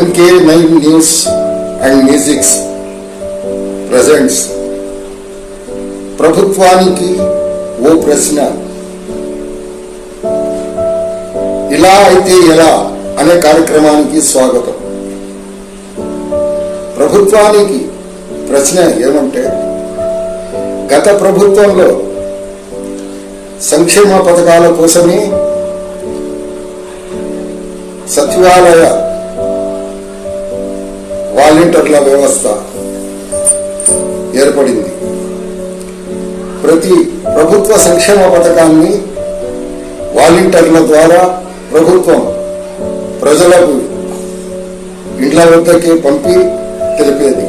NK9 News and Musics presents ప్రభుత్వానికి ఓ ప్రశ్న. ఇలా అయితే ఎలా అనే కార్యక్రమానికి స్వాగతం. ప్రభుత్వానికి ప్రశ్న ఏమంటే, గత ప్రభుత్వంలో సంక్షేమ పథకాల కోసమే సచివాలయ వాలంటీర్ల వ్యవస్థ ఏర్పడింది. ప్రతి ప్రభుత్వ సంక్షేమ పథకాన్ని వాలంటీర్ల ద్వారా ప్రభుత్వం ప్రజలకు ఇండ్ల వద్దకే పంపి తెలిపేది.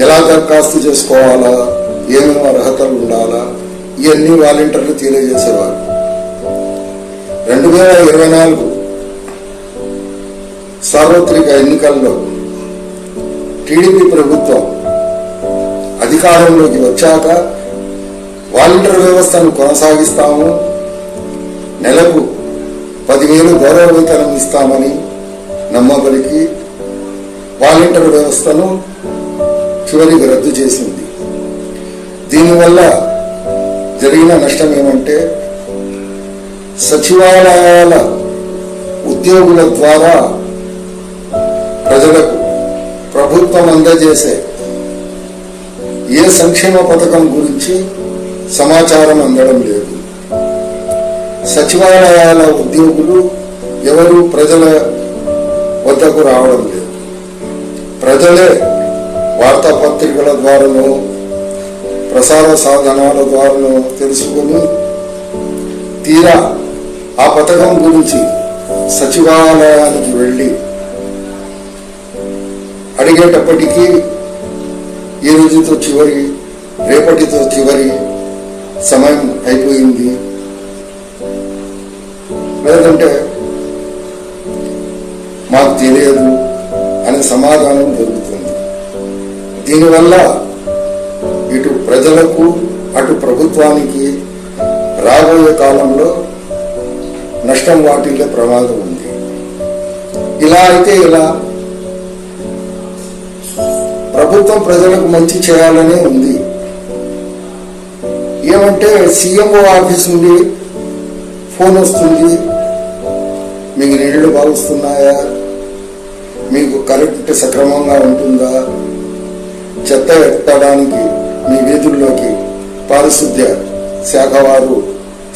ఎలా దరఖాస్తు చేసుకోవాలా, ఏమేమి అర్హతలు ఉండాలా, ఇవన్నీ వాలంటీర్లు తెలియజేసేవారు. 2024 సార్వత్రిక ఎన్నికల్లో టీడీపీ ప్రభుత్వం అధికారంలోకి వచ్చాక వాలంటీర్ వ్యవస్థను కొనసాగిస్తాము, నెలకు 10,000 గౌరవ వేతనం ఇస్తామని నమ్మబలికి వాలంటీర్ వ్యవస్థను చివరికి రద్దు చేసింది. దీనివల్ల జరిగిన నష్టం ఏమంటే, సచివాలయాల ఉద్యోగుల ద్వారా ప్రజలకు ప్రభుత్వం అందజేసే ఏ సంక్షేమ పథకం గురించి సమాచారం అందడం లేదు. సచివాలయాల ఉద్యోగులు ఎవరు ప్రజల వద్దకు రావడం లేదు. ప్రజలే వార్తాపత్రికల ద్వారానో ప్రసార సాధనాల ద్వారానో తెలుసుకుని తీరా ఆ పథకం గురించి సచివాలయానికి వెళ్ళి అడిగేటప్పటికీ ఈ రోజుతో చివరి, రేపటితో చివరి సమయం అయిపోయింది, లేదంటే మాకు తెలియదు అనే సమాధానం దొరుకుతుంది. దీనివల్ల ఇటు ప్రజలకు అటు ప్రభుత్వానికి రాబోయే కాలంలో నష్టం వాటిల్లే ప్రమాదం ఉంది. ఇలా అయితే ఇలా ప్రభుత్వం ప్రజలకు మంచి చేయాలనే ఉంది. ఏమంటే సీఎంఓ ఆఫీస్ నుండి ఫోన్ వస్తుంది, మీకు నీళ్లు బాగుస్తున్నాయా, మీకు కరెంట్ సక్రమంగా ఉంటుందా, చెత్త ఎత్తడానికి మీ వీధుల్లోకి పారిశుద్ధ్య శాఖ వారు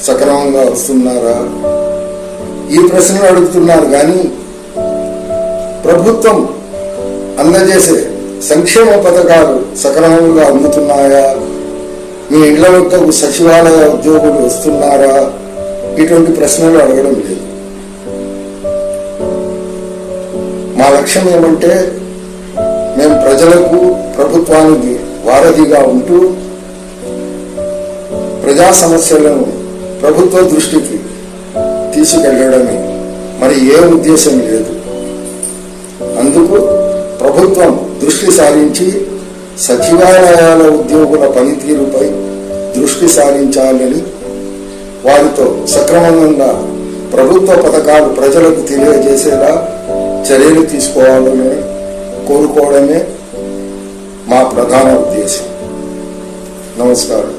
సక్రమంగా వస్తున్నారా, ఈ ప్రశ్నలు అడుగుతున్నారు. కానీ ప్రభుత్వం అందజేసే సంక్షేమ పథకాలు సక్రమంగా అందుతున్నాయా, మీ ఇళ్ల వద్దకు సచివాలయ ఉద్యోగులు వస్తున్నారా, ఇటువంటి ప్రశ్నలు అడగడం లేదు. మా లక్ష్యం ఏమంటే, మేము ప్రజలకు ప్రభుత్వానికి వారధిగా ఉంటూ ప్రజా సమస్యలను ప్రభుత్వ దృష్టికి తీసుకెళ్లడమే, మరి ఏ ఉద్దేశం లేదు. అందుకు ప్రభుత్వం దృష్టి సారించి సచివాలయాల ఉద్యోగుల పనితీరుపై దృష్టి సారించాలని, వారితో సక్రమంగా ప్రభుత్వ పథకాలు ప్రజలకు తెలియజేసేలా చర్యలు తీసుకోవాలని కోరుకోవడమే మా ప్రధాన ఉద్దేశం. నమస్కారం.